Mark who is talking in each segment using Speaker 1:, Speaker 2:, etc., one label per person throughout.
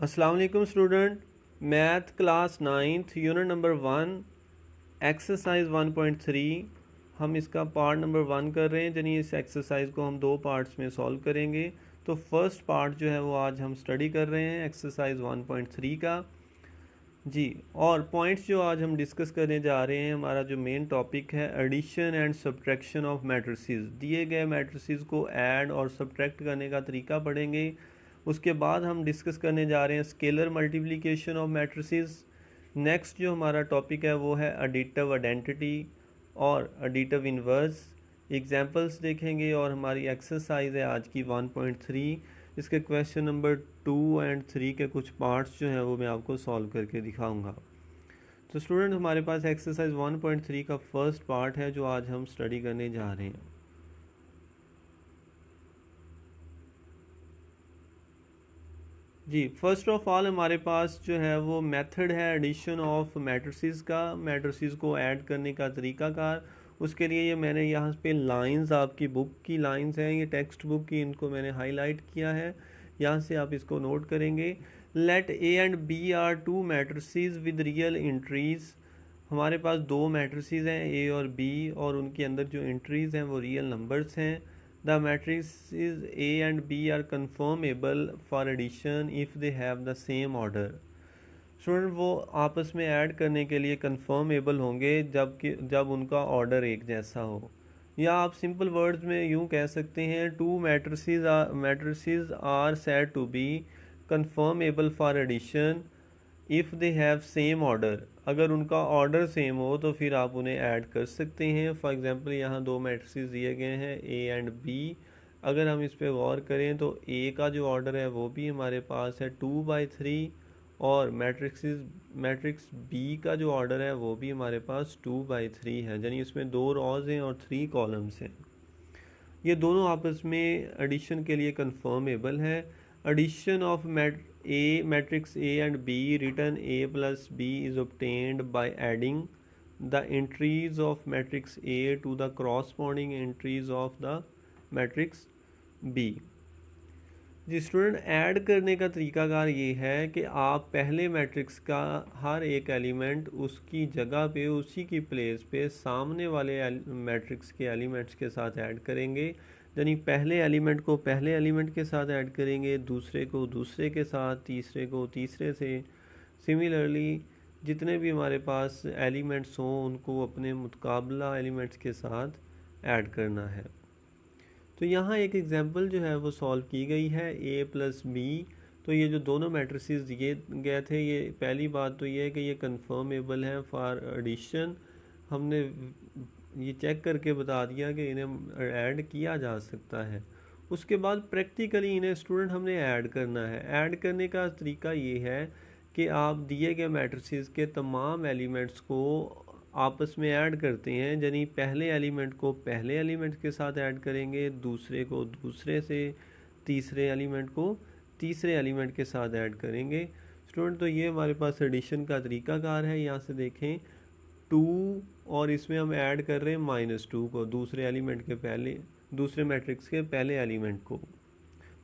Speaker 1: अस्सलाम वालेकुम student. Math class 9th unit number 1 exercise 1.3 हम इसका पार्ट नंबर 1 कर रहे हैं। यानी इस एक्सरसाइज को हम दो पार्ट्स में सॉल्व करेंगे। तो फर्स्ट पार्ट जो है वो आज हम स्टडी कर रहे हैं एक्सरसाइज 1.3 का जी। और पॉइंट्स जो आज हम डिस्कस करने जा रहे हैं, हमारा जो मेन टॉपिक है addition and subtraction of matrices. दिए गए मैट्रिसेस को ऐड और सब्ट्रैक्ट करने का तरीका पढ़ेंगे। उसके बाद हम डिस्कस करने जा रहे हैं scalar multiplication of matrices. Next जो हमारा टॉपिक है वो है एडिटिव आइडेंटिटी और एडिटिव इन्वर्स। एग्जांपल्स देखेंगे और हमारी एक्सरसाइज है आज की 1.3। इसके क्वेश्चन नंबर 2 एंड 3 के कुछ पार्ट्स जो हैं वो मैं आपको सॉल्व करके दिखाऊंगा। तो स्टूडेंट हमारे पास एक्सरसाइज 1.3 का फर्स्ट पार्ट है जो आज हम स्टडी करने जा रहे हैं। जी, फर्स्ट ऑफ ऑल हमारे पास जो है वो मेथड है एडिशन ऑफ मैट्रिसेस का, मैट्रिसेस को ऐड करने का तरीकाकार। उसके लिए ये मैंने यहाँ पे लाइंस, आपकी बुक की लाइंस हैं, ये टेक्स्ट बुक की, इनको मैंने हाईलाइट किया है। यहाँ से आप इसको नोट करेंगे। Let A and B are two matrices with real entries. हमारे पास दो मैट्रिसेस हैं ए और बी, और उनके अंदर जो एंट्रीज हैं वो रियल नंबर्स हैं। The matrices A and B are conformable for addition if they have the same order. Student वो आपस में ऐड करने के लिए कन्फर्मेबल होंगे जब उनका ऑर्डर एक जैसा हो। या आप सिंपल वर्ड्स में यूँ कह सकते हैं two matrices are said to be conformable for addition if they have same order. अगर उनका ऑर्डर सेम हो तो फिर आप उन्हें ऐड कर सकते हैं। फॉर एग्जांपल यहाँ दो मैट्रिसेस दिए गए हैं ए एंड बी। अगर हम इस पर गौर करें तो ए का जो ऑर्डर है वो भी हमारे पास है 2/3, और मैट्रिक्स बी का जो ऑर्डर है वो भी हमारे पास 2/3 है। यानी इसमें 2 रॉज हैं और 3 कॉलम्स हैं। ये दोनों आपस में एडिशन के लिए कन्फर्मेबल है। Addition of matrix A and B written A plus B is obtained by adding the entries of matrix A to the corresponding entries of the matrix B। जी स्टूडेंट, ऐड करने का तरीकाकार ये है कि आप पहले मैट्रिक्स का हर एक एलिमेंट उसकी जगह पे, उसी की प्लेस पे सामने वाले मैट्रिक्स के एलिमेंट्स के साथ ऐड करेंगे। यानी पहले एलिमेंट को पहले एलिमेंट के साथ ऐड करेंगे, दूसरे को दूसरे के साथ, तीसरे को तीसरे से। सिमिलरली जितने भी हमारे पास एलिमेंट्स हों उनको अपने मुतकाबला एलिमेंट्स के साथ ऐड करना है। तो यहाँ एक एग्जांपल जो है वो सॉल्व की गई है ए प्लस बी। तो ये जो दोनों मैट्रिसेस दिए गए थे, ये पहली बात तो ये है कि ये कन्फर्मेबल है फॉर एडिशन। हमने ये चेक करके बता दिया कि इन्हें ऐड किया जा सकता है। उसके बाद प्रैक्टिकली इन्हें स्टूडेंट हमने ऐड करना है। ऐड करने का तरीका ये है कि आप दिए गए मैट्रिसेस के तमाम एलिमेंट्स को आपस में ऐड करते हैं। यानी पहले एलिमेंट को पहले एलिमेंट के साथ ऐड करेंगे, दूसरे को दूसरे से, तीसरे एलिमेंट को तीसरे एलिमेंट के साथ ऐड करेंगे। स्टूडेंट तो ये हमारे पास एडिशन का तरीकाकार है। यहाँ से देखें 2, और इसमें हम ऐड कर रहे हैं -2 को, दूसरे एलिमेंट के पहले, दूसरे मैट्रिक्स के पहले एलिमेंट को।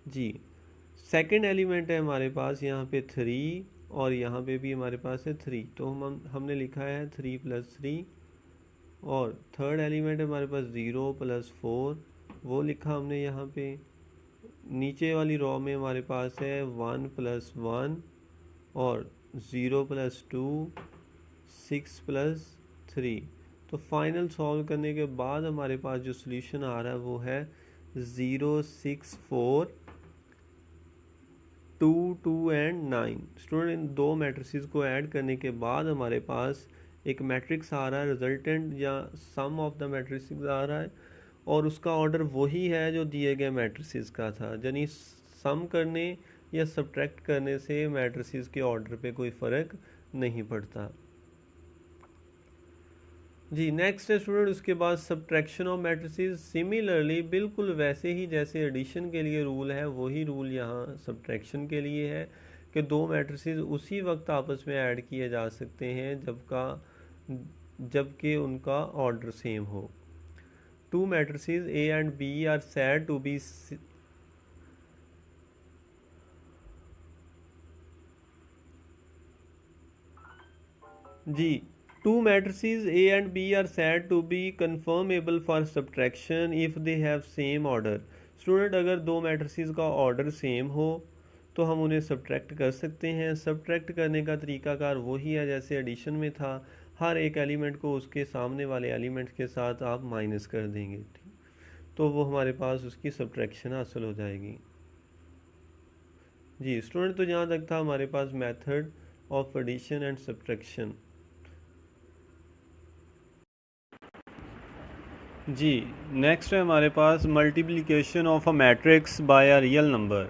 Speaker 1: जी, सेकंड एलिमेंट है हमारे पास यहाँ पे 3, और यहाँ पे भी हमारे पास है 3। तो हमने लिखा है 3 + 3। और थर्ड एलिमेंट है हमारे पास 0 + 4, वो लिखा हमने यहाँ पे। नीचे वाली रो में हमारे पास है 1 + 1 और 0 + 2, 6 + 3। तो फाइनल सॉल्व करने के बाद हमारे पास जो सोल्यूशन आ रहा है वो है 0, 6, 4, 2, 2 एंड 9। स्टूडेंट इन दो मैट्रिसेस को ऐड करने के बाद हमारे पास एक मैट्रिक्स आ रहा है, रिजल्टेंट या सम ऑफ द मैट्रिसेस आ रहा है, और उसका ऑर्डर वही है जो दिए गए मैट्रिसेस का था। यानी सम करने या सब्ट्रैक्ट करने से मैट्रिसेस के ऑर्डर पे कोई फ़र्क नहीं पड़ता। जी, नेक्स्ट है स्टूडेंट उसके बाद सब्ट्रैक्शन ऑफ मैट्रिसेस। सिमिलरली बिल्कुल वैसे ही जैसे एडिशन के लिए रूल है, वही रूल यहाँ सब्ट्रैक्शन के लिए है कि दो मैट्रिसेस उसी वक्त आपस में ऐड किए जा सकते हैं जबकि उनका ऑर्डर सेम हो। Two matrices A and B are said to be जी, two matrices A and B are said to be conformable for subtraction if they have same order. Student अगर दो मैट्रिसेस का ऑर्डर सेम हो तो हम उन्हें subtract कर सकते हैं। सब्ट्रैक्ट करने का तरीकाकार वही है जैसे एडिशन में था, हर एक एलिमेंट को उसके सामने वाले एलिमेंट के साथ आप माइनस कर देंगे, ठीक, तो वो हमारे पास उसकी सब्ट्रैक्शन हासिल हो जाएगी। जी स्टूडेंट, तो जहाँ तक था हमारे पास method of addition and subtraction. जी नेक्स्ट है हमारे पास multiplication of a matrix by a real number.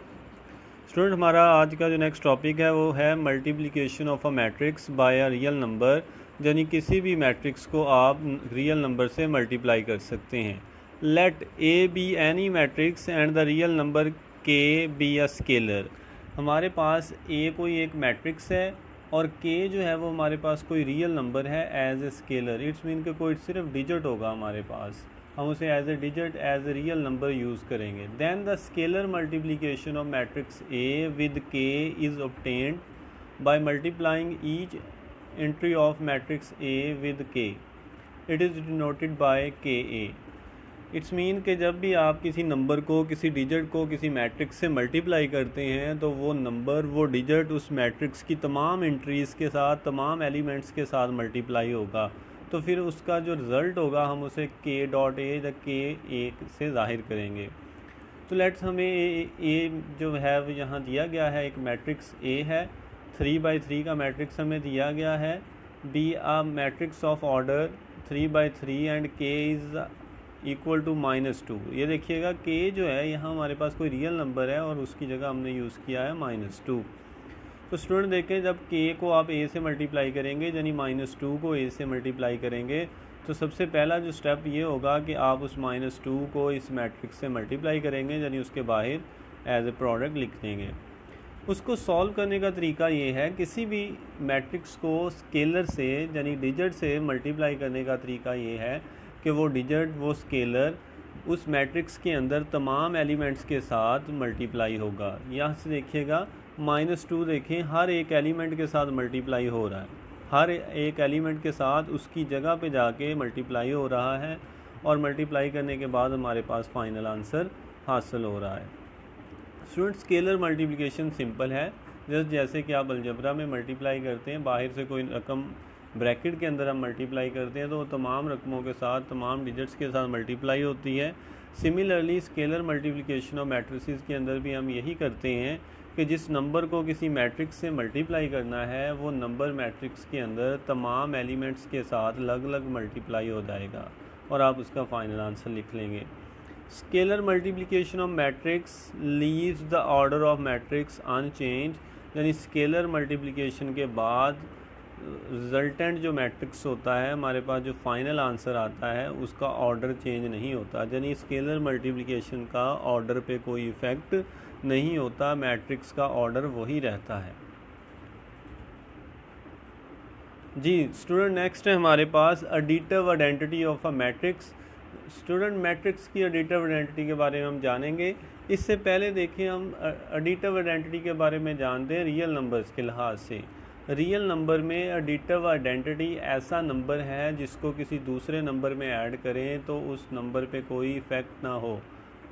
Speaker 1: Student, हमारा आज का जो नेक्स्ट टॉपिक है वो है multiplication of a matrix by a real number, यानी किसी भी मैट्रिक्स को आप रियल नंबर से मल्टीप्लाई कर सकते हैं। Let A be any matrix and the real number K be a scalar. हमारे पास ए कोई एक मैट्रिक्स है और के जो है वो हमारे पास कोई रियल नंबर है as a scalar. It's mean कि कोई सिर्फ डिजिट होगा हमारे पास, हम उसे as a digit as a real number use करेंगे। Then the scalar multiplication of matrix A with k is obtained by multiplying each entry of matrix A with k. It is denoted by k A. It's mean कि जब भी आप किसी number को, किसी digit को किसी मैट्रिक्स से मल्टीप्लाई करते हैं तो वो नंबर, वो डिजिट उस मैट्रिक्स की तमाम एंट्रीज़ के साथ, तमाम एलिमेंट्स के साथ मल्टीप्लाई होगा। तो फिर उसका जो रिज़ल्ट होगा हम उसे के डॉट ए या के ए से ज़ाहिर करेंगे। तो लेट्स हमें ए जो है वो यहाँ दिया गया है, एक मैट्रिक्स ए है, 3×3 का मैट्रिक्स हमें दिया गया है। B a matrix of order 3×3 and K is equal to -2। ये देखिएगा के जो है यहाँ हमारे पास कोई रियल नंबर है और उसकी जगह हमने यूज़ किया है -2। तो स्टूडेंट देखें, जब के को आप ए से मल्टीप्लाई करेंगे यानी -2 को ए से मल्टीप्लाई करेंगे तो सबसे पहला जो स्टेप ये होगा कि आप उस -2 को इस मैट्रिक्स से मल्टीप्लाई करेंगे यानी उसके बाहर एज ए प्रोडक्ट लिख देंगे। उसको सॉल्व करने का तरीका ये है, किसी भी मैट्रिक्स को स्केलर से यानी डिजिट से मल्टीप्लाई करने का तरीका ये है कि वो डिजिट, वो स्केलर उस मैट्रिक्स के अंदर तमाम एलिमेंट्स के साथ मल्टीप्लाई होगा। यहाँ से देखिएगा -2 देखें, हर एक एलिमेंट के साथ मल्टीप्लाई हो रहा है, हर एक एलिमेंट के साथ उसकी जगह पे जाके मल्टीप्लाई हो रहा है और मल्टीप्लाई करने के बाद हमारे पास फाइनल आंसर हासिल हो रहा है। स्टूडेंट, स्केलर मल्टीप्लिकेशन सिंपल है, जैसे कि आप अलजबरा में मल्टीप्लाई करते हैं, बाहर से कोई रकम ब्रैकेट के अंदर हम मल्टीप्लाई करते हैं तो वो तमाम रकमों के साथ, तमाम डिजिट्स के साथ मल्टीप्लाई होती है। Similarly scalar multiplication of matrices के अंदर भी हम यही करते हैं कि जिस नंबर को किसी मैट्रिक्स से मल्टीप्लाई करना है वो नंबर मैट्रिक्स के अंदर तमाम एलिमेंट्स के साथ अलग अलग मल्टीप्लाई हो जाएगा और आप उसका फाइनल आंसर लिख लेंगे। Scalar multiplication of matrix leaves the order of matrix unchange, यानी स्केलर मल्टीप्लिकेशन के बाद रिजल्टेंट जो मैट्रिक्स होता है, हमारे पास जो फाइनल आंसर आता है उसका ऑर्डर चेंज नहीं होता, यानी स्केलर मल्टीप्लिकेशन का ऑर्डर पे कोई इफ़ेक्ट नहीं होता, मैट्रिक्स का ऑर्डर वही रहता है। जी स्टूडेंट, नेक्स्ट है हमारे पास additive identity of a matrix. Student, matrix की एडिटिव आइडेंटिटी के बारे में हम जानेंगे। इससे पहले देखिए हम एडिटिव आइडेंटिटी के बारे में जानते हैं रियल नंबर्स के लिहाज से। रियल नंबर में एडिटिव आइडेंटिटी ऐसा नंबर है जिसको किसी दूसरे नंबर में ऐड करें तो उस नंबर पे कोई इफ़ेक्ट ना हो,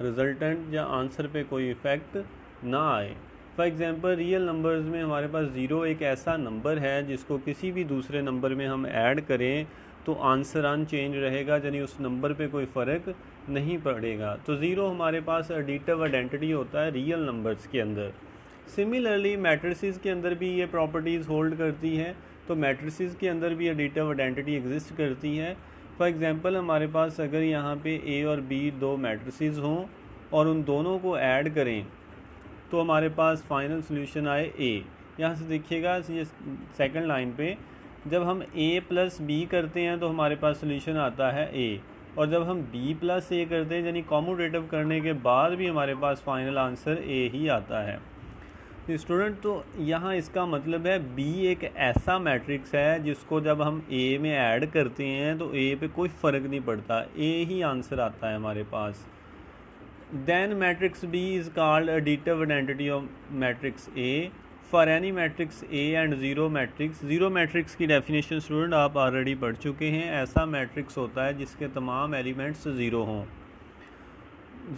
Speaker 1: रिजल्टेंट या आंसर पे कोई इफ़ेक्ट ना आए। फॉर एग्जांपल रियल नंबर्स में हमारे पास 0 एक ऐसा नंबर है जिसको किसी भी दूसरे नंबर में हम ऐड करें तो आंसर अनचेंज रहेगा, यानी उस नंबर पे कोई फ़र्क नहीं पड़ेगा। तो 0 हमारे पास एडिटिव आइडेंटिटी होता है रियल नंबर्स के अंदर। सिमिलरली मैट्रिसेस के अंदर भी ये प्रॉपर्टीज़ होल्ड करती हैं, तो मैट्रिसेस के अंदर भी एडिटिव आइडेंटिटी एग्जिस्ट करती है। फॉर एग्जांपल हमारे पास अगर यहाँ पे ए और बी दो मैट्रिसेस हों और उन दोनों को ऐड करें तो हमारे पास फाइनल सोल्यूशन आए ए। यहाँ से देखिएगा ये सेकंड लाइन पे, जब हम a प्लस बी करते हैं तो हमारे पास सोल्यूशन आता है a, और जब हम b प्लस ए करते हैं यानी कॉम्यूटेटिव करने के बाद भी हमारे पास फाइनल आंसर a ही आता है। स्टूडेंट, तो यहाँ इसका मतलब है b एक ऐसा मैट्रिक्स है जिसको जब हम a में ऐड करते हैं तो a पे कोई फ़र्क नहीं पड़ता, a ही आंसर आता है हमारे पास। Then matrix b is called additive identity of matrix a for any matrix A and zero matrix की डेफिनेशन स्टूडेंट आप ऑलरेडी पढ़ चुके हैं। ऐसा मैट्रिक्स होता है जिसके तमाम एलिमेंट्स ज़ीरो हों।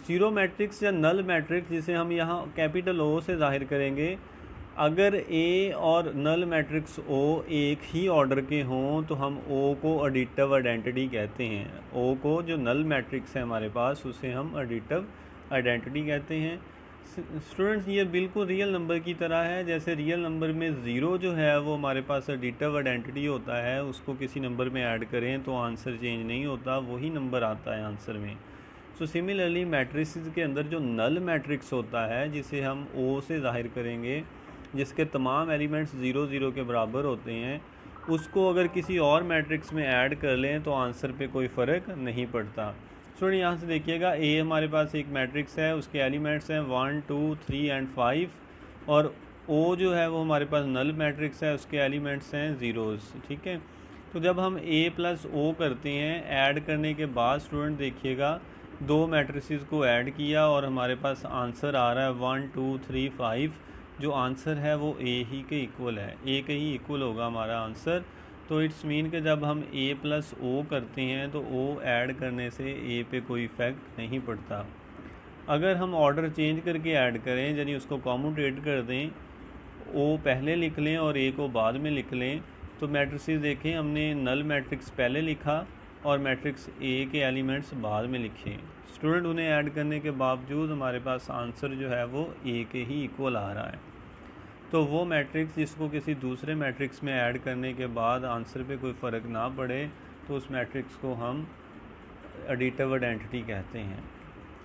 Speaker 1: ज़ीरो मैट्रिक्स या नल मैट्रिक्स जिसे हम यहाँ कैपिटल ओ से जाहिर करेंगे, अगर ए और नल मैट्रिक्स ओ एक ही ऑर्डर के हों तो हम ओ को एडिटिव आइडेंटिटी कहते हैं। ओ को, जो नल मैट्रिक्स है हमारे पास, उसे हम एडिटिव आइडेंटिटी कहते हैं। स्टूडेंट्स, ये बिल्कुल रियल नंबर की तरह है। जैसे रियल नंबर में ज़ीरो जो है वो हमारे पास एडिटिव आइडेंटिटी होता है, उसको किसी नंबर में ऐड करें तो आंसर चेंज नहीं होता, वही नंबर आता है आंसर में। सो सिमिलरली मैट्रिसेस के अंदर जो नल मैट्रिक्स होता है, जिसे हम ओ से जाहिर करेंगे, जिसके तमाम एलिमेंट्स ज़ीरो ज़ीरो के बराबर होते हैं, उसको अगर किसी और मैट्रिक्स में ऐड कर लें तो आंसर पे कोई फ़र्क नहीं पड़ता। स्टूडेंट, यहाँ से देखिएगा, ए हमारे पास एक मैट्रिक्स है, उसके एलिमेंट्स हैं 1 2 3 एंड 5, और ओ जो है वो हमारे पास नल मैट्रिक्स है, उसके एलिमेंट्स हैं ज़ीरोज़। ठीक है, तो जब हम ए प्लस ओ करते हैं, ऐड करने के बाद स्टूडेंट देखिएगा, दो मैट्रिसेस को ऐड किया और हमारे पास आंसर आ रहा है 1 2 3 5। जो आंसर है वो ए ही के इक्वल है, ए के ही इक्वल होगा हमारा आंसर। तो इट्स मीन कि जब हम ए प्लस ओ करते हैं तो ओ ऐड करने से ए पे कोई इफ़ेक्ट नहीं पड़ता। अगर हम ऑर्डर चेंज करके ऐड करें, यानी उसको कॉम्यूटेट कर दें, ओ पहले लिख लें और ए को बाद में लिख लें, तो मैट्रिसेस देखें, हमने नल मैट्रिक्स पहले लिखा और मैट्रिक्स ए के एलिमेंट्स बाद में लिखे। स्टूडेंट, उन्हें ऐड करने के बावजूद हमारे पास आंसर जो है वो ए के ही इक्वल आ रहा है। तो वो मैट्रिक्स जिसको किसी दूसरे मैट्रिक्स में ऐड करने के बाद आंसर पे कोई फ़र्क ना पड़े, तो उस मैट्रिक्स को हम एडिटिव आइडेंटिटी कहते हैं।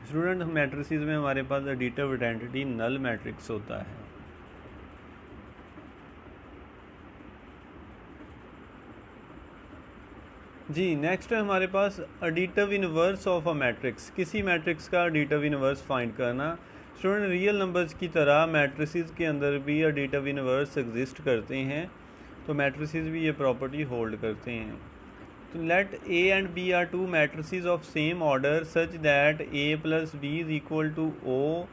Speaker 1: स्टूडेंट, मैट्रिसेस में हमारे पास एडिटिव आइडेंटिटी नल मैट्रिक्स होता है। जी, नेक्स्ट है हमारे पास additive inverse of a matrix. किसी मैट्रिक्स का एडिटिव इनवर्स फाइंड करना। स्टूडेंट, रियल नंबर्स की तरह मैट्रिसेस के अंदर भी एडिटिव इनवर्स एग्जिस्ट करते हैं, तो मैट्रिसेस भी ये प्रॉपर्टी होल्ड करते हैं। तो let A and B are two matrices of same order such that A plus B is equal to O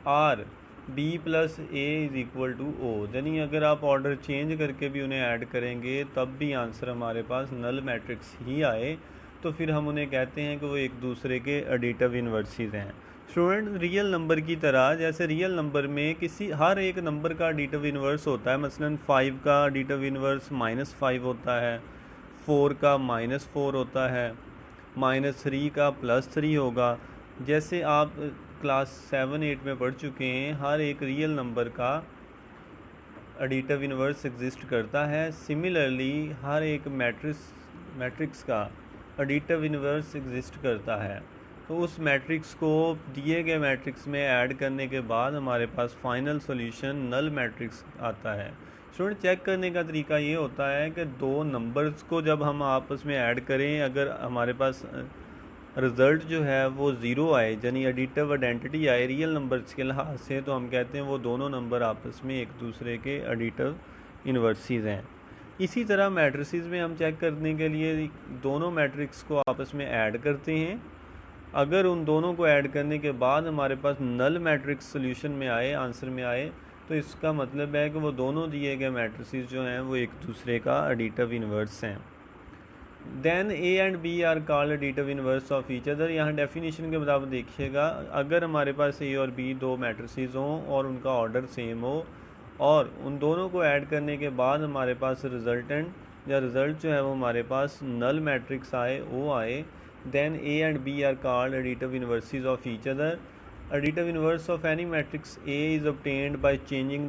Speaker 1: or B plus A is equal to O. यानी अगर आप ऑर्डर चेंज करके भी उन्हें add करेंगे तब भी आंसर हमारे पास नल मैट्रिक्स ही आए, तो फिर हम उन्हें कहते हैं कि वो एक दूसरे के एडिटिव इनवर्सेस हैं। स्टूडेंट, रियल नंबर की तरह, जैसे रियल नंबर में किसी हर एक नंबर का एडिटिव इनवर्स होता है। मसलन 5 का एडिटिव इनवर्स -5 होता है, 4 का -4 होता है, -3 का +3 होगा। जैसे आप क्लास 7-8 में पढ़ चुके हैं, हर एक रियल नंबर का एडिटिव इनवर्स एग्जिस्ट करता है। सिमिलरली हर एक मैट्रिक्स का एडिटिव इनवर्स एग्जिस्ट करता है। तो उस मैट्रिक्स को दिए गए मैट्रिक्स में ऐड करने के बाद हमारे पास फाइनल सॉल्यूशन नल मैट्रिक्स आता है। स्टूडेंट, चेक करने का तरीका ये होता है कि दो नंबर्स को जब हम आपस में ऐड करें, अगर हमारे पास रिज़ल्ट जो है वो ज़ीरो आए, यानी एडिटिव आइडेंटिटी आए रियल नंबर्स के लिहाज से, तो हम कहते हैं वो दोनों नंबर आपस में एक दूसरे के एडिटिव इनवर्सेस हैं। इसी तरह मैट्रिसेस में हम चेक करने के लिए दोनों मैट्रिक्स को आपस में ऐड करते हैं। अगर उन दोनों को ऐड करने के बाद हमारे पास नल मैट्रिक्स सोल्यूशन में आए, आंसर में आए, तो इसका मतलब है कि वो दोनों दिए गए मैट्रिसेस जो हैं वो एक दूसरे का एडिटिव इनवर्स हैं। Then A and B are called additive inverse of each other. यहाँ डेफिनेशन के मुताबिक देखिएगा, अगर हमारे पास ए और बी दो मैट्रिसेस हों और उनका ऑर्डर सेम हो और उन दोनों को ऐड करने के बाद हमारे पास रिजल्टेंट या रिज़ल्ट जो है वो हमारे पास नल मैट्रिक्स आए, वो आए, then A and B are called additive inverses of each other. Additive inverse of any matrix A is obtained by changing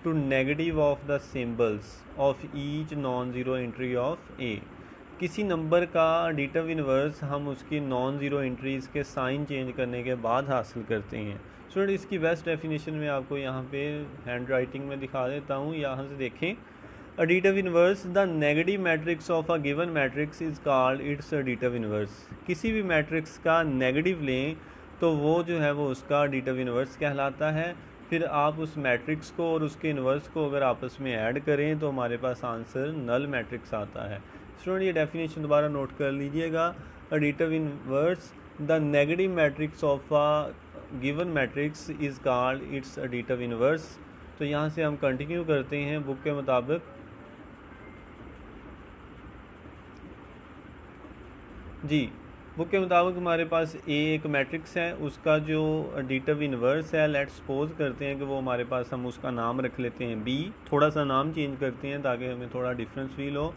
Speaker 1: to negative of the symbols of each non-zero entry of A. किसी number का additive inverse हम उसकी non zero entries के sign change करने के बाद हासिल करते हैं। स्टूडेंट, इसकी बेस्ट डेफिनेशन में आपको यहाँ पे हैंड राइटिंग में दिखा देता हूँ, यहाँ से देखें। Additive inverse, the negative matrix of a given matrix is called its additive inverse. किसी भी मैट्रिक्स का नेगेटिव लें तो वो जो है वो उसका एडिटिव इनवर्स कहलाता है। फिर आप उस मैट्रिक्स को और उसके इनवर्स को अगर आपस में ऐड करें तो हमारे पास आंसर नल मैट्रिक्स आता है। स्टूडेंट, ये डेफिनेशन दोबारा नोट कर लीजिएगा। Additive inverse, the negative matrix of a given matrix is called its additive inverse. तो यहाँ से हम कंटिन्यू करते हैं बुक के मुताबिक। जी, बुक के मुताबिक हमारे पास ए एक मैट्रिक्स है, उसका जो एडिटिव इनवर्स है, लेट्स सपोज करते हैं कि वो हमारे पास, हम उसका नाम रख लेते हैं बी। थोड़ा सा नाम चेंज करते हैं ताकि हमें थोड़ा डिफरेंस फील हो।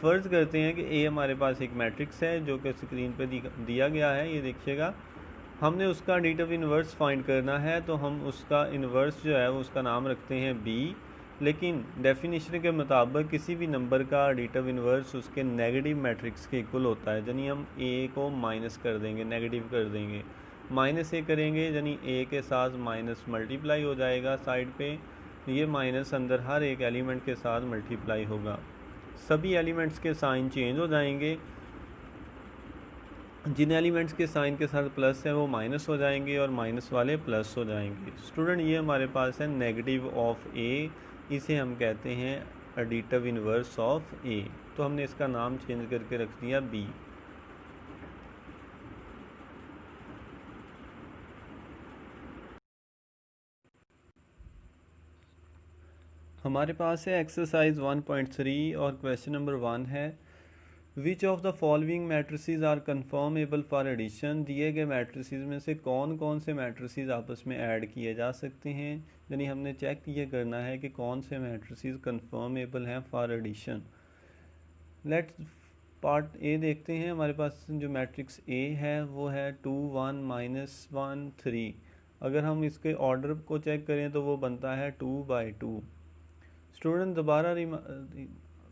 Speaker 1: फ़र्ज़ करते हैं कि ए हमारे पास एक मैट्रिक्स है जो कि स्क्रीन पे दिया गया है, ये देखिएगा। हमने उसका एडिटिव इनवर्स फाइंड करना है, तो हम उसका इनवर्स जो है वो उसका नाम रखते हैं बी। लेकिन डेफिनेशन के मुताबिक किसी भी नंबर का एडिटिव इनवर्स उसके नेगेटिव मैट्रिक्स के इक्वल होता है, यानी हम ए को माइनस कर देंगे, नेगेटिव कर देंगे। माइनस ए करेंगे यानी ए के साथ माइनस मल्टीप्लाई हो जाएगा साइड पे, ये माइनस अंदर हर एक एलिमेंट के साथ मल्टीप्लाई होगा। सभी एलिमेंट्स के साइन चेंज हो जाएंगे, जिन एलिमेंट्स के साइन के साथ प्लस है वो माइनस हो जाएंगे और माइनस वाले प्लस हो जाएंगे। स्टूडेंट, ये हमारे पास है नेगेटिव ऑफ ए, इसे हम कहते हैं एडिटिव इनवर्स ऑफ ए। तो हमने इसका नाम चेंज करके रख दिया बी। हमारे पास है एक्सरसाइज 1.3 और क्वेश्चन नंबर 1 है, which of the following matrices are conformable for addition. दिए गए मैट्रिसेस में से कौन कौन से मैट्रिसेस आपस में ऐड किए जा सकते हैं, यानी हमने चेक ये करना है कि कौन से मैट्रिसेस कन्फर्मेबल हैं for addition. Let's part A देखते हैं। हमारे पास जो मैट्रिक्स ए है वो है 2 1 -1 3। अगर हम इसके ऑर्डर को चेक करें तो वो बनता है 2/2। स्टूडेंट, दोबारा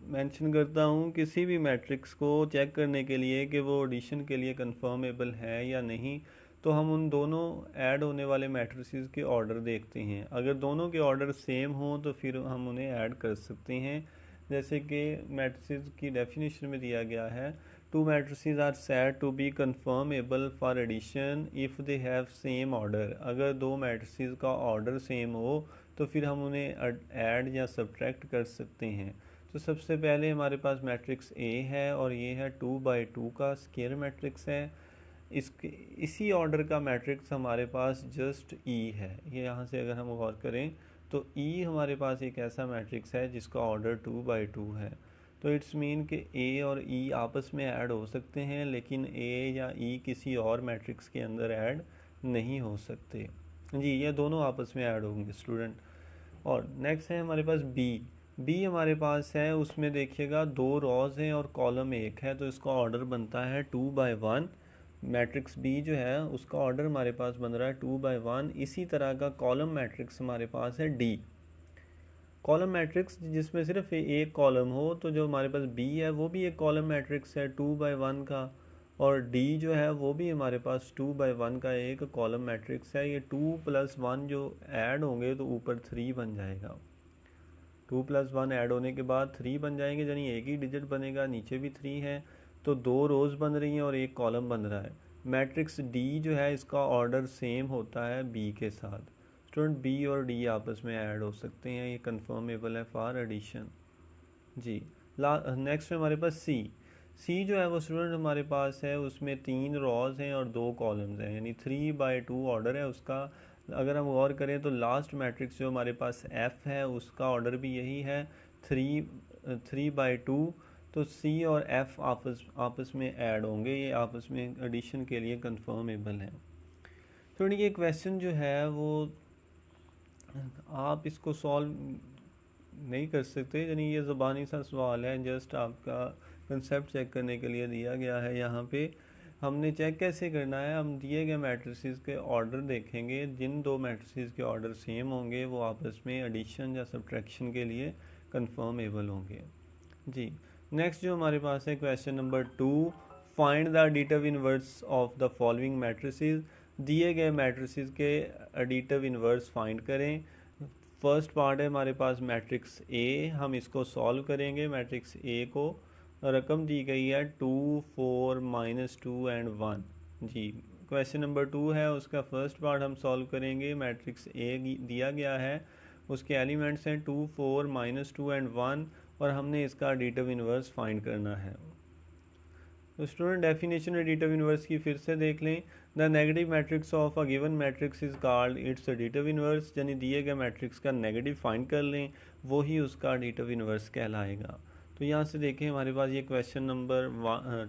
Speaker 1: मेंशन करता हूँ, किसी भी मैट्रिक्स को चेक करने के लिए कि वो एडिशन के लिए कंफर्मेबल है या नहीं, तो हम उन दोनों ऐड होने वाले मैट्रिसेस के ऑर्डर देखते हैं। अगर दोनों के ऑर्डर सेम हों तो फिर हम उन्हें ऐड कर सकते हैं। जैसे कि मैट्रिसेस की डेफिनेशन में दिया गया है, two matrices are said to be conformable for addition if they have same order. अगर दो मैट्रिसेस का ऑर्डर सेम हो तो फिर हम उन्हें ऐड या सब्ट्रैक्ट कर सकते हैं। तो सबसे पहले हमारे पास मैट्रिक्स ए है और ये है 2/2 का स्केयर मैट्रिक्स है। इसके इसी ऑर्डर का मैट्रिक्स हमारे पास जस्ट ई है। ये यहाँ से अगर हम गौर करें तो ई हमारे पास एक ऐसा मैट्रिक्स है जिसका ऑर्डर 2/2 है। तो इट्स मीन कि ए और ई आपस में ऐड हो सकते हैं, लेकिन ए या ई किसी और मैट्रिक्स के अंदर ऐड नहीं हो सकते। जी, ये दोनों आपस में ऐड होंगे स्टूडेंट। और नेक्स्ट है हमारे पास बी हमारे पास है, उसमें देखिएगा 2 रॉज हैं और कॉलम 1 है, तो इसका ऑर्डर बनता है 2/1। मैट्रिक्स बी जो है उसका ऑर्डर हमारे पास बन रहा है 2/1। इसी तरह का कॉलम मैट्रिक्स हमारे पास है डी। कॉलम मैट्रिक्स जिसमें सिर्फ एक कॉलम हो, तो जो हमारे पास बी है वो भी एक कॉलम मैट्रिक्स है 2/1 का, और डी जो है वो भी हमारे पास 2/1 का एक कॉलम मैट्रिक्स है। ये 2 + 1 जो ऐड होंगे तो ऊपर 3 बन जाएगा। 2 + 1 ऐड होने के बाद 3 बन जाएंगे, यानी एक ही डिजिट बनेगा, नीचे भी 3 है, तो 2 रोज़ बन रही हैं और एक कॉलम बन रहा है। मैट्रिक्स डी जो है इसका ऑर्डर सेम होता है बी के साथ। स्टूडेंट, बी और डी आपस में ऐड हो सकते हैं, ये कंफर्मेबल है फॉर एडिशन। जी, नेक्स्ट में हमारे पास सी जो है वो स्टूडेंट हमारे पास है, उसमें 3 रॉज हैं और 2 कॉलम्स हैं, यानी 3/2 ऑर्डर है उसका। अगर हम गौर करें तो लास्ट मैट्रिक्स जो हमारे पास एफ है उसका ऑर्डर भी यही है, 3/2। तो सी और एफ आपस में ऐड होंगे, ये आपस में एडिशन के लिए कंफर्मेबल है। तो ये क्वेश्चन जो है वो आप इसको सॉल्व नहीं कर सकते, यानी ये ज़बानी सा सवाल है, जस्ट आपका कंसेप्ट चेक करने के लिए दिया गया है। यहाँ पे हमने चेक कैसे करना है, हम दिए गए मैट्रिसेस के ऑर्डर देखेंगे, जिन दो मैट्रिसेस के ऑर्डर सेम होंगे वो आपस में एडिशन या सब्ट्रैक्शन के लिए कंफर्मेबल होंगे। जी, नेक्स्ट जो हमारे पास है question number 2, find the additive inverse of the following matrices. दिए गए मैट्रिसेस के एडिटिव इनवर्स फाइंड करें। फर्स्ट पार्ट है हमारे पास मैट्रिक्स ए, हम इसको सॉल्व करेंगे। मैट्रिक्स ए को रकम दी गई है 2 4 -2 एंड 1। जी, क्वेश्चन नंबर 2 है, उसका फर्स्ट पार्ट हम सॉल्व करेंगे। मैट्रिक्स ए दिया गया है, उसके एलिमेंट्स हैं 2 4 -2 एंड 1, और हमने इसका एडिटिव इनवर्स फाइंड करना है। तो स्टूडेंट डेफिनेशन एडिटिव इन्वर्स की फिर से देख लें। The negative matrix of a given matrix is called its additive inverse, यानी दिए गए मैट्रिक्स का नेगेटिव फाइंड कर लें, वो ही उसका एडिटिव इन्वर्स कहलाएगा। तो यहाँ से देखें हमारे पास ये क्वेश्चन नंबर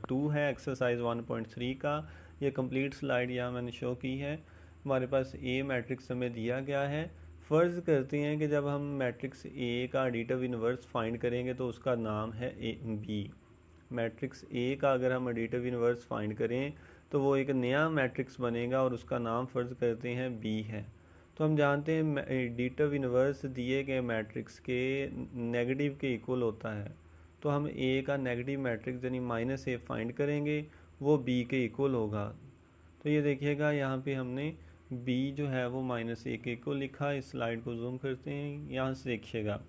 Speaker 1: 2 है एक्सरसाइज 1.3 का। ये कंप्लीट स्लाइड यहाँ मैंने शो की है। हमारे पास ए मैट्रिक्स हमें दिया गया है। फ़र्ज़ करते हैं कि जब हम मैट्रिक्स ए का एडिटिव इन्वर्स फाइंड करेंगे तो उसका नाम है ए बी। मैट्रिक्स ए का अगर हम एडिटिव इन्वर्स फाइंड करें तो वो एक नया मैट्रिक्स बनेगा और उसका नाम फ़र्ज़ करते हैं बी है। तो हम जानते हैं एडिटिव इन्वर्स दिए गए मैट्रिक्स के नेगेटिव के इक्वल होता है। तो हम ए का नेगेटिव मैट्रिक्स यानी -a फाइंड करेंगे, वो बी के इक्वल होगा। तो ये देखिएगा यहाँ पे हमने b जो है वो -a के इक्वल लिखा। इस स्लाइड को जूम करते हैं, यहाँ से देखिएगा।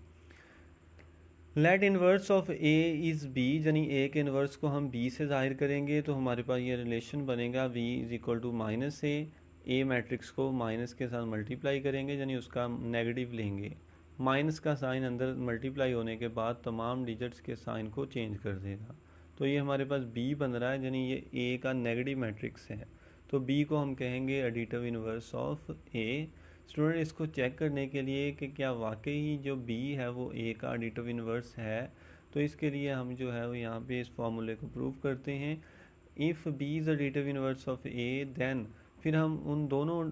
Speaker 1: Let inverse of a is b, यानी a के इन्वर्स को हम b से जाहिर करेंगे तो हमारे पास ये रिलेशन बनेगा v is equal to -a matrix को माइनस के साथ मल्टीप्लाई करेंगे, यानी उसका नेगेटिव लेंगे। माइनस का साइन अंदर मल्टीप्लाई होने के बाद तमाम डिजिट्स के साइन को चेंज कर देगा। तो ये हमारे पास b बन रहा है, यानी ये a का नेगेटिव मैट्रिक्स है। तो b को हम कहेंगे additive inverse of a। Student इसको चेक करने के लिए कि क्या वाकई जो b है वो a का एडिटिव इन्वर्स है, तो इसके लिए हम जो है वो यहाँ पे इस फॉर्मूले को प्रूव करते हैं। If b is additive inverse of a then फिर हम उन दोनों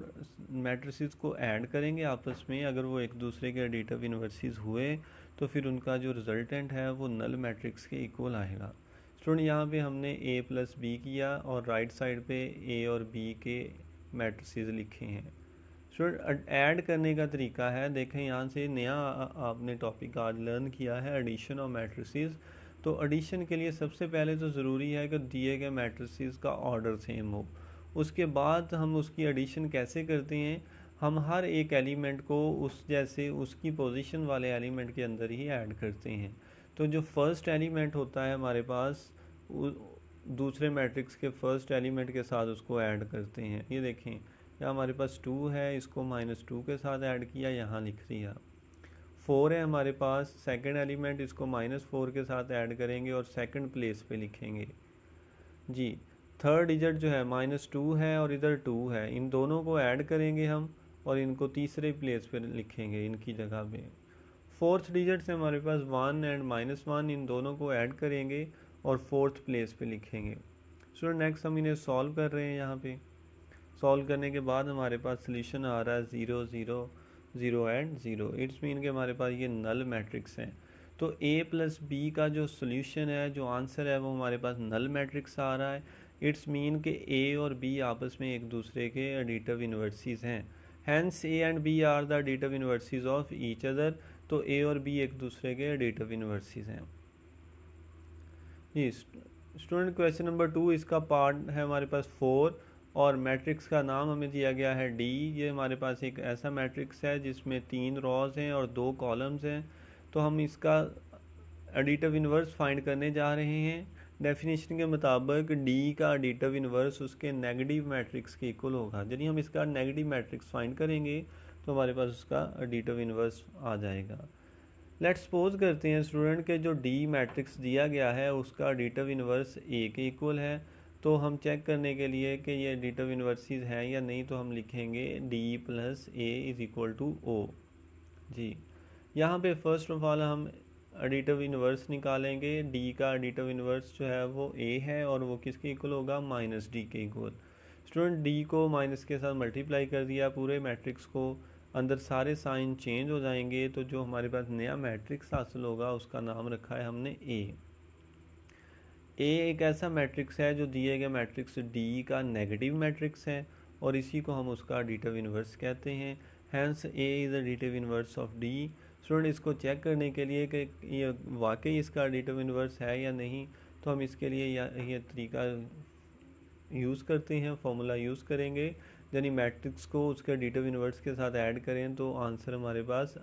Speaker 1: मैट्रिसेस को ऐड करेंगे आपस में। अगर वो एक दूसरे के एडिटिव इन्वर्सेस हुए तो फिर उनका जो रिजल्टेंट है वो नल मैट्रिक्स के इक्वल आएगा। स्टूडेंट यहाँ पे हमने a प्लस बी किया और राइट साइड पे a और b के मैट्रिसेस लिखे हैं। स्टूडेंट ऐड करने का तरीका है, देखें यहाँ से नया आपने टॉपिक आज लर्न किया है एडिशन ऑफ मैट्रिसेस। तो एडिशन के लिए सबसे पहले तो ज़रूरी है कि दिए गए मैट्रिसेस का ऑर्डर सेम हो। उसके बाद हम उसकी एडिशन कैसे करते हैं, हम हर एक एलिमेंट को उस जैसे उसकी पोजीशन वाले एलिमेंट के अंदर ही ऐड करते हैं। तो जो फर्स्ट एलिमेंट होता है हमारे पास दूसरे मैट्रिक्स के फर्स्ट एलिमेंट के साथ उसको ऐड करते हैं। ये देखें यहाँ हमारे पास 2 है, इसको -2 के साथ ऐड किया, यहाँ लिख दिया। 4 है हमारे पास सेकंड एलिमेंट, इसको -4 के साथ ऐड करेंगे और सेकंड प्लेस पे लिखेंगे। जी थर्ड डिजिट जो है -2 है और इधर 2 है, इन दोनों को ऐड करेंगे हम और इनको तीसरे प्लेस पे लिखेंगे इनकी जगह पे। फोर्थ डिजिट से हमारे पास 1 एंड -1, इन दोनों को ऐड करेंगे और फोर्थ प्लेस पे लिखेंगे। सो नेक्स्ट हम इन्हें सॉल्व कर रहे हैं। यहाँ पे सॉल्व करने के बाद हमारे पास सोल्यूशन आ रहा है 0 0 0 एंड 0। इट्स मीन कि हमारे पास ये नल मैट्रिक्स हैं। तो a प्लस बी का जो सोल्यूशन है, जो आंसर है, वो हमारे पास नल मैट्रिक्स आ रहा है। इट्स मीन कि a और b आपस में एक दूसरे के एडिटिव इन्वर्सेस हैं। Hence a and b are the additive inverses of each other. तो a और b एक दूसरे के एडिटिव इन्वर्सेस हैं। जी स्टूडेंट क्वेश्चन नंबर 2 इसका पार्ट है हमारे पास 4 और मैट्रिक्स का नाम हमें दिया गया है डी। ये हमारे पास एक ऐसा मैट्रिक्स है जिसमें 3 रॉज हैं और 2 कॉलम्स हैं। तो हम इसका एडिटिव इन्वर्स फाइंड करने जा रहे हैं। डेफिनेशन के मुताबिक डी का एडिटिव इन्वर्स उसके नेगेटिव मैट्रिक्स के इक्वल होगा। यदि हम इसका नेगेटिव मैट्रिक्स फाइंड करेंगे तो हमारे पास उसका एडिटिव इन्वर्स आ जाएगा। लेट्स सपोज करते हैं स्टूडेंट के जो डी मैट्रिक्स दिया गया है उसका एडिटिव इन्वर्स ए के इक्वल है। तो हम चेक करने के लिए कि ये एडिटिव इन्वर्सेस हैं या नहीं, तो हम लिखेंगे D plus A is equal to O. जी यहाँ पे फर्स्ट ऑफ ऑल हम एडिटिव इन्वर्स निकालेंगे। डी का एडिटिव इन्वर्स जो है वो ए है और वो किसके इक्वल होगा, -d के इक्वल। स्टूडेंट डी को माइनस के साथ मल्टीप्लाई कर दिया पूरे मैट्रिक्स को, अंदर सारे साइन चेंज हो जाएंगे। तो जो हमारे पास नया मैट्रिक्स हासिल होगा उसका नाम रखा है हमने ए एक ऐसा मैट्रिक्स है जो दिए गए मैट्रिक्स डी का नेगेटिव मैट्रिक्स है और इसी को हम उसका एडिटिव इन्वर्स कहते हैं। Hence A is additive inverse of D. Student इसको चेक करने के लिए कि ये वाकई इसका एडिटिव इन्वर्स है या नहीं, तो हम इसके लिए ये तरीका यूज़ करते हैं, फॉर्मूला यूज़ करेंगे। यानी मैट्रिक्स को उसके एडिटिव इन्वर्स के साथ ऐड करें तो आंसर हमारे पास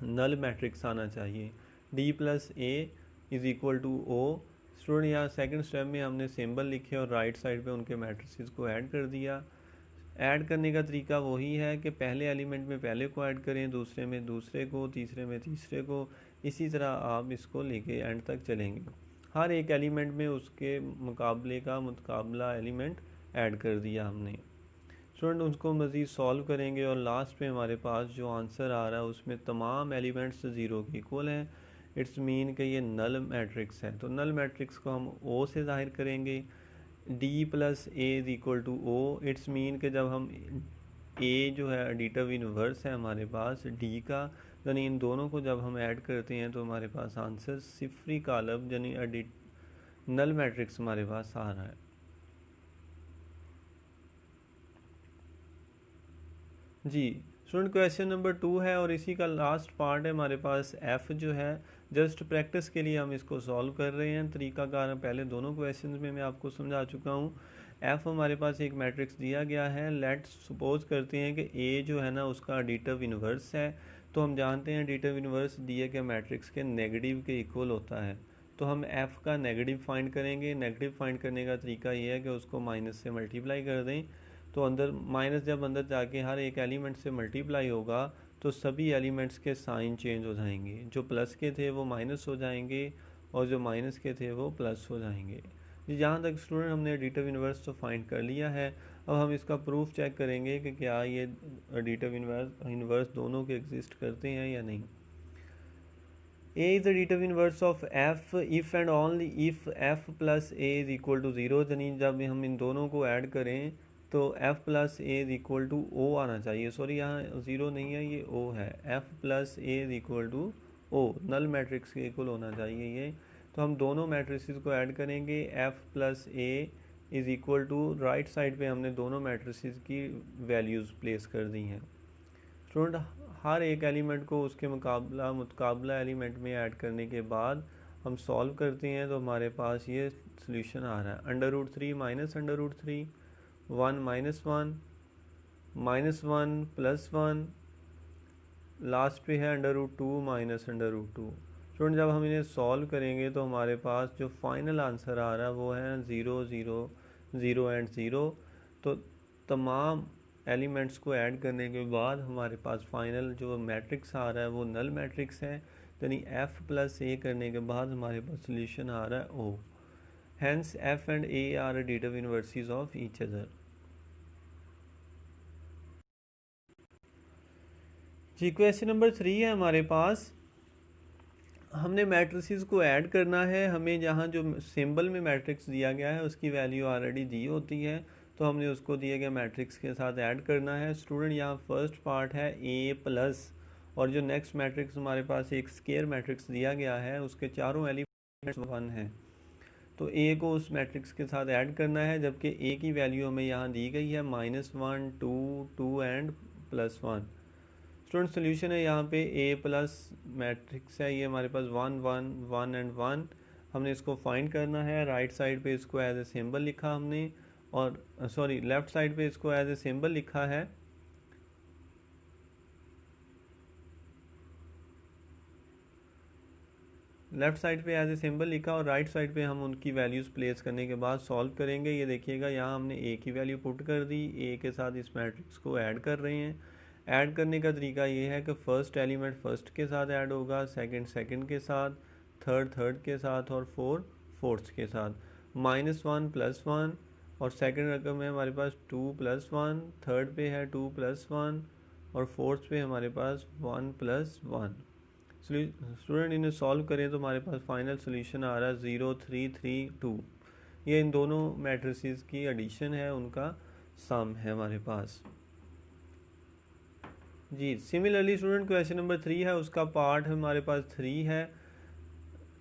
Speaker 1: नल मैट्रिक्स आना चाहिए। D plus A is equal to O. Student यहाँ सेकंड स्टेप में हमने सिंबल लिखे और राइट साइड पे उनके मैट्रिसेस को ऐड कर दिया। ऐड करने का तरीका वही है कि पहले एलिमेंट में पहले को ऐड करें, दूसरे में दूसरे को, तीसरे में तीसरे को, इसी तरह आप इसको लेके एंड तक चलेंगे। हर एक एलिमेंट में उसके मुकाबला एलिमेंट ऐड कर दिया हमने। स्टूडेंट उसको मज़ीद सॉल्व करेंगे और लास्ट पे हमारे पास जो आंसर आ रहा है उसमें तमाम एलिमेंट्स ज़ीरो के इक्वल हैं। इट्स मीन कि ये नल मैट्रिक्स है। तो नल मैट्रिक्स को हम ओ से ज़ाहिर करेंगे। D plus A is equal to O. It's mean कि जब हम ए जो है एडिटिव इनवर्स है हमारे पास डी का, यानी इन दोनों को जब हम ऐड करते हैं तो हमारे पास आंसर सिफरी कालब यानी नल मैट्रिक्स हमारे पास आ रहा है। जी स्टूडेंट क्वेश्चन नंबर 2 है और इसी का लास्ट पार्ट है हमारे पास। एफ़ जो है जस्ट प्रैक्टिस के लिए हम इसको सॉल्व कर रहे हैं। तरीकाकार पहले दोनों क्वेश्चन में मैं आपको समझा चुका हूँ। एफ़ हमारे पास एक मैट्रिक्स दिया गया है। लेट्स सपोज करते हैं कि ए जो है ना उसका एडिटिव इन्वर्स है। तो हम जानते हैं एडिटिव इन्वर्स दिए गए मैट्रिक्स के नेगेटिव के इक्वल होता है। तो हम एफ़ का नेगेटिव फाइंड करेंगे। नेगेटिव फाइंड करने का तरीका ये है कि उसको माइनस से मल्टीप्लाई कर दें। तो अंदर माइनस जब अंदर जाके हर एक एलिमेंट से मल्टीप्लाई होगा तो सभी एलिमेंट्स के साइन चेंज हो जाएंगे। जो प्लस के थे वो माइनस हो जाएंगे और जो माइनस के थे वो प्लस हो जाएंगे। जी जहाँ तक स्टूडेंट हमने एडिटिव इन्वर्स तो फाइंड कर लिया है। अब हम इसका प्रूफ चेक करेंगे कि क्या ये एडिटिव इन्वर्स दोनों के एग्जिस्ट करते हैं या नहीं। A is the additive inverse of f if and only if f plus a is equal to 0। यानी जब हम इन दोनों को ऐड करें तो f plus A is equal to O आना चाहिए। सॉरी यहाँ 0 नहीं है, ये o है। f plus A is equal to O null matrix के इक्वल होना चाहिए ये। तो हम दोनों मैट्रिसेस को ऐड करेंगे। f plus A is equal to right side पे हमने दोनों मैट्रिसेस की वैल्यूज़ प्लेस कर दी हैं। स्टूडेंट हर एक एलिमेंट को उसके मुकाबला एलिमेंट में ऐड करने के बाद हम सॉल्व करते हैं तो हमारे पास ये सोल्यूशन आ रहा है। √3 माइनस √3, 1 माइनस 1, -1 प्लस 1, लास्ट पे है √2 माइनस √2। स्टूडेंट जब हम इन्हें सॉल्व करेंगे तो हमारे पास जो फाइनल आंसर आ रहा है वो है 0 0 0 एंड 0। तो तमाम एलिमेंट्स को ऐड करने के बाद हमारे पास फाइनल जो मैट्रिक्स आ रहा है वो नल मैट्रिक्स है। यानी f प्लस ए करने के बाद हमारे पास सोल्यूशन आ रहा है o। Hence f and a are additive inverses of each other. जी क्वेश्चन नंबर 3 है हमारे पास। हमने मैट्रिसेस को ऐड करना है। हमें जहाँ जो सिंबल में मैट्रिक्स दिया गया है उसकी वैल्यू ऑलरेडी दी होती है, तो हमने उसको दिए गए मैट्रिक्स के साथ ऐड करना है। स्टूडेंट यहाँ फर्स्ट पार्ट है ए प्लस और जो नेक्स्ट मैट्रिक्स हमारे पास एक स्केयर मैट्रिक्स दिया गया है उसके चारों एलिमेंट्स 1 हैं। तो ए को उस मैट्रिक्स के साथ ऐड करना है, जबकि ए की वैल्यू हमें यहाँ दी गई है -1 2 2 एंड +1। स्टूडेंट सोल्यूशन है यहाँ पे ए प्लस मैट्रिक्स है, ये हमारे पास 1 1 1 एंड 1। हमने इसको फाइंड करना है। राइट साइड पे इसको एज ए सिंबल लिखा हमने, और सॉरी लेफ्ट साइड पे इसको एज ए सिंबल लिखा है। लेफ्ट साइड पे एज ए सिंबल लिखा और राइट साइड पे हम उनकी वैल्यूज़ प्लेस करने के बाद सॉल्व करेंगे। ये देखिएगा यहाँ हमने ए की वैल्यू पुट कर दी, ए के साथ इस मैट्रिक्स को ऐड कर रहे हैं। ऐड करने का तरीका ये है कि फ़र्स्ट एलिमेंट फर्स्ट के साथ ऐड होगा, सेकंड सेकंड के साथ, थर्ड थर्ड के साथ और फोर्थ के साथ। -1 +1 और सेकंड रकम है हमारे पास 2 + 1, थर्ड पे है 2 + 1 और फोर्थ पे हमारे पास 1 + 1। स्टूडेंट इन्हें सॉल्व करें तो हमारे पास फाइनल सोल्यूशन आ रहा है 0 3 3 2। ये इन दोनों मैट्रिसेस की एडिशन है, उनका सम है हमारे पास। जी सिमिलरली स्टूडेंट क्वेश्चन नंबर 3 है, उसका पार्ट हमारे पास 3 है।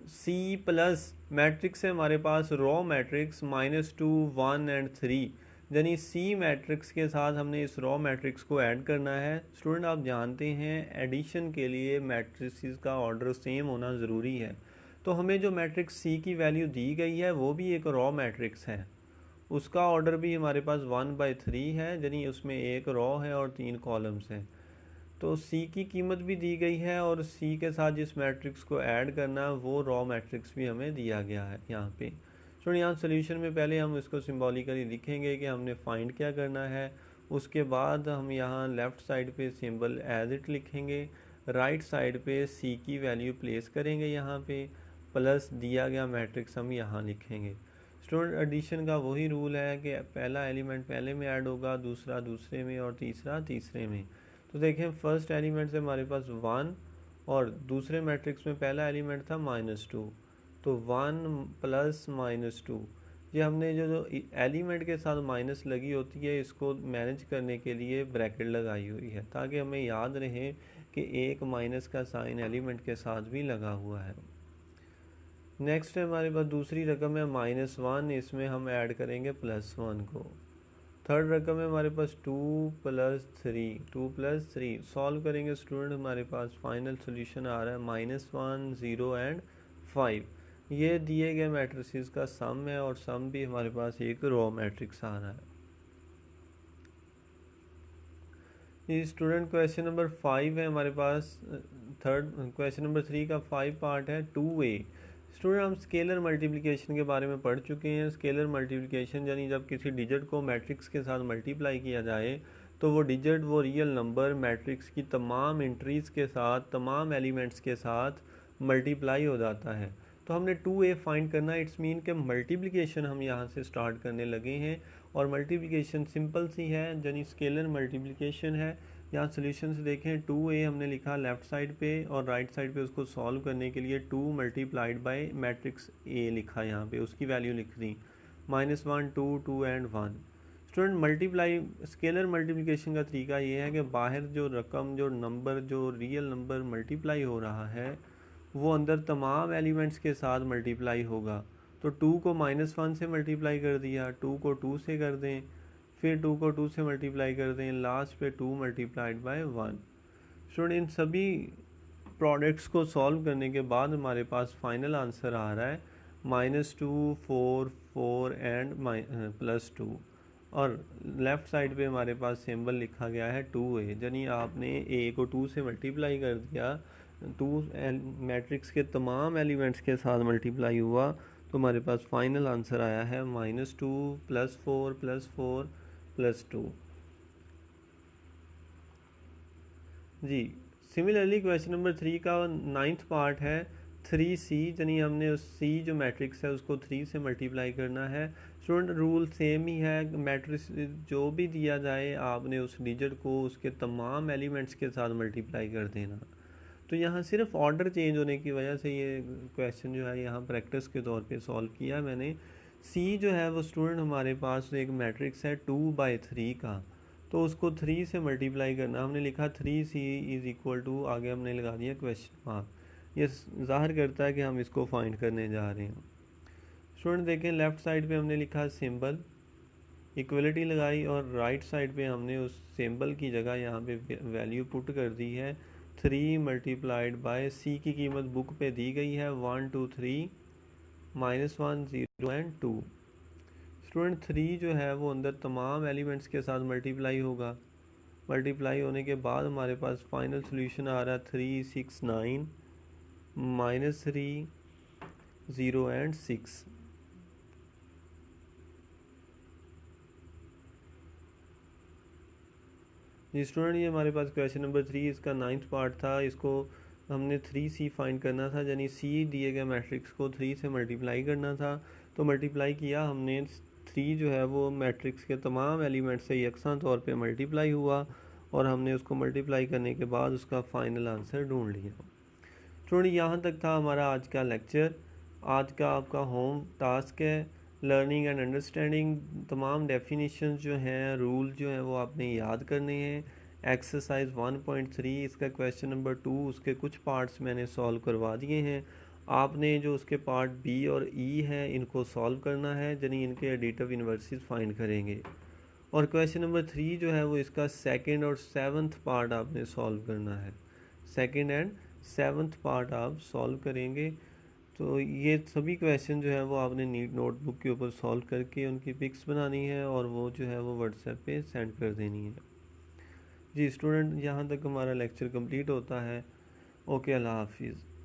Speaker 1: सी प्लस मैट्रिक्स है हमारे पास रॉ मैट्रिक्स -2 1 एंड 3। यानी सी मैट्रिक्स के साथ हमने इस रॉ मैट्रिक्स को ऐड करना है। स्टूडेंट आप जानते हैं एडिशन के लिए मैट्रिसेस का ऑर्डर सेम होना ज़रूरी है। तो हमें जो मैट्रिक्स सी की वैल्यू दी गई है वो भी एक रॉ मैट्रिक्स है, उसका ऑर्डर भी हमारे पास 1/3 है, यानी उसमें एक रॉ है और 3 कॉलम्स हैं। तो सी की कीमत भी दी गई है और सी के साथ जिस मैट्रिक्स को ऐड करना है वो रॉ मैट्रिक्स भी हमें दिया गया है यहाँ पे। तो यहाँ सोल्यूशन में पहले हम इसको सिंबॉलिकली लिखेंगे कि हमने फाइंड क्या करना है। उसके बाद हम यहाँ लेफ़्ट साइड पे सिंबल एज इट लिखेंगे, राइट साइड पे सी की वैल्यू प्लेस करेंगे यहाँ पे प्लस दिया गया मैट्रिक्स हम यहाँ लिखेंगे। स्टूडेंट एडिशन का वही रूल है कि पहला एलिमेंट पहले में ऐड होगा, दूसरा दूसरे में और तीसरा तीसरे में। तो देखें फर्स्ट एलिमेंट से हमारे पास 1 और दूसरे मैट्रिक्स में पहला एलिमेंट था -2, तो 1 + -2। ये हमने जो एलिमेंट के साथ माइनस लगी होती है इसको मैनेज करने के लिए ब्रैकेट लगाई हुई है, ताकि हमें याद रहे कि एक माइनस का साइन एलिमेंट के साथ भी लगा हुआ है। नेक्स्ट है हमारे पास दूसरी रकम है -1, इसमें हम ऐड करेंगे +1 को। थर्ड रकम है हमारे पास 2 + 3 सॉल्व करेंगे स्टूडेंट, हमारे पास फाइनल सोल्यूशन आ रहा है -1, 0 एंड 5। ये दिए गए मैट्रिसेस का सम है और सम भी हमारे पास एक रो मैट्रिक्स आ रहा है। ये स्टूडेंट क्वेश्चन नंबर 5 है हमारे पास, थर्ड क्वेश्चन नंबर 3 का 5 पार्ट है 2a। स्टूडेंट हम स्केलर मल्टीप्लिकेशन के बारे में पढ़ चुके हैं। स्केलर मल्टीप्लिकेशन यानी जब किसी डिजिट को मैट्रिक्स के साथ मल्टीप्लाई किया जाए तो वो डिजिट वो रियल नंबर मैट्रिक्स की तमाम एंट्रीज़ के साथ तमाम एलिमेंट्स के साथ मल्टीप्लाई हो जाता है। तो हमने 2a फाइंड करना है। इट्स मीन के मल्टीप्लिकेशन हम यहाँ से स्टार्ट करने लगे हैं और मल्टीप्लिकेशन सिंपल सी है यानी स्केलर मल्टीप्लिकेशन है। यहाँ सोल्यूशन से देखें 2a हमने लिखा लेफ़्ट साइड पे और राइट साइड पे उसको सॉल्व करने के लिए 2 × मैट्रिक्स a लिखा, यहाँ पे उसकी वैल्यू लिख दी -1, 2, 2 and 1। Student multiply scalar multiplication का तरीका ये है कि बाहर जो रकम जो नंबर जो रियल नंबर मल्टीप्लाई हो रहा है वो अंदर तमाम एलिमेंट्स के साथ मल्टीप्लाई होगा। तो 2 को -1 से मल्टीप्लाई कर दिया, 2 को 2 से कर दें, फिर 2 को 2 से मल्टीप्लाई कर दें, लास्ट पे 2 × 1। स्टूडेंट इन सभी प्रोडक्ट्स को सॉल्व करने के बाद हमारे पास फाइनल आंसर आ रहा है -2, 4, 4 एंड +2 और लेफ़्ट साइड पे हमारे पास सिंबल लिखा गया है 2a, यानी आपने a को 2 से मल्टीप्लाई कर दिया, 2 मैट्रिक्स के तमाम एलिमेंट्स के साथ मल्टीप्लाई हुआ, तो हमारे पास फाइनल आंसर आया है -2 + 4 + 4 + 2। जी सिमिलरली क्वेश्चन नंबर 3 का 9th पार्ट है 3c, यानी हमने उस c जो मैट्रिक्स है उसको 3 से मल्टीप्लाई करना है। स्टूडेंट रूल सेम ही है, मैट्रिक्स जो भी दिया जाए आपने उस डिजिट को उसके तमाम एलिमेंट्स के साथ मल्टीप्लाई कर देना। तो यहाँ सिर्फ ऑर्डर चेंज होने की वजह से ये क्वेश्चन जो है यहाँ प्रैक्टिस के तौर पे सॉल्व किया मैंने। c जो है वो स्टूडेंट हमारे पास एक मैट्रिक्स है 2/3 का, तो उसको 3 से मल्टीप्लाई करना। हमने लिखा 3c = आगे हमने लगा दिया क्वेश्चन मार्क। ये ज़ाहिर करता है कि हम इसको फाइंड करने जा रहे हैं। स्टूडेंट देखें लेफ़्ट साइड पे हमने लिखा सिंबल, इक्वलिटी लगाई और राइट साइड पे हमने उस सिंबल की जगह यहाँ पे वैल्यू पुट कर दी है 3 × c की कीमत बुक पे दी गई है 1, 2, 3 -1, 0 एंड 2। स्टूडेंट 3 जो है वो अंदर तमाम एलिमेंट्स के साथ मल्टीप्लाई होगा। मल्टीप्लाई होने के बाद हमारे पास फाइनल सोल्यूशन आ रहा है 3, 6, 9 -3, 0 एंड 6। जी स्टूडेंट ये हमारे पास क्वेश्चन नंबर 3 इसका 9th पार्ट था। इसको हमने 3c फाइंड करना था, यानी c दिए गए मैट्रिक्स को 3 से मल्टीप्लाई करना था। तो मल्टीप्लाई किया हमने, 3 जो है वो मैट्रिक्स के तमाम एलिमेंट से यकसा तौर पे मल्टीप्लाई हुआ और हमने उसको मल्टीप्लाई करने के बाद उसका फाइनल आंसर ढूंढ लिया। स्टूडेंट यहाँ तक था हमारा आज का लेक्चर। आज का आपका होम टास्क है लर्निंग एंड अंडरस्टैंडिंग। तमाम डेफिनेशंस जो हैं रूल जो हैं वो आपने याद करने हैं। एक्सरसाइज 1.3 इसका क्वेश्चन नंबर 2 उसके कुछ पार्ट्स मैंने सॉल्व करवा दिए हैं। आपने जो उसके पार्ट बी और ई हैं इनको सॉल्व करना है, यानी इनके एडिटिव इन्वर्सेस फाइंड करेंगे। और क्वेश्चन नंबर 3 जो है वो इसका 2nd और 7th पार्ट आपने सॉल्व करना है। 2nd एंड 7th पार्ट आप सॉल्व करेंगे। तो ये सभी क्वेश्चन जो है वो आपने नीट नोटबुक के ऊपर सॉल्व करके उनकी पिक्स बनानी है और वो जो है वो व्हाट्सएप पे सेंड कर देनी है। जी स्टूडेंट यहाँ तक हमारा लेक्चर कंप्लीट होता है। ओके, अल्लाह हाफिज़।